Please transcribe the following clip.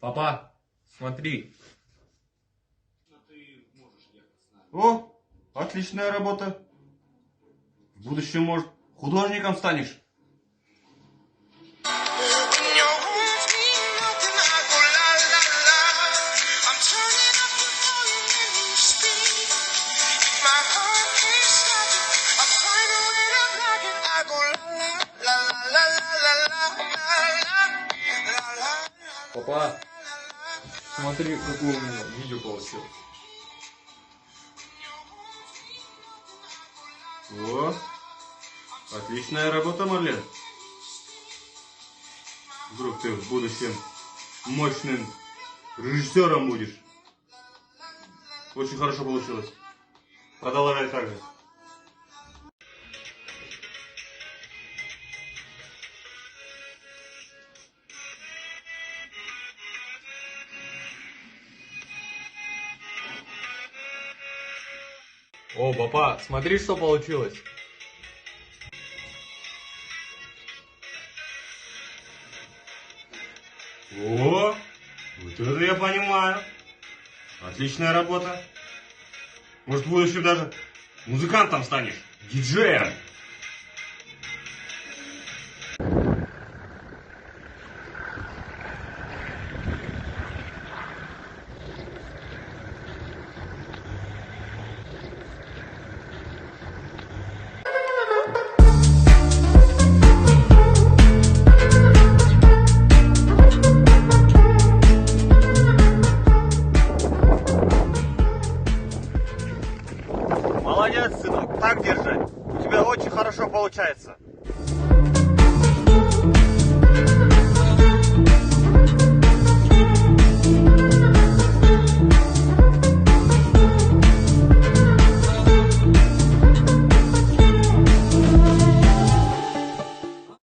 Папа, смотри. О, отличная работа. В будущем, может, художником станешь? Папа, смотри, какое у меня видео получилось. О, отличная работа, Марлен. Вдруг ты в будущем мощным режиссером будешь. Очень хорошо получилось. Продолжай так же. О, папа, смотри, что получилось. О, вот это я понимаю. Отличная работа. Может, в будущем даже музыкантом станешь, диджеем.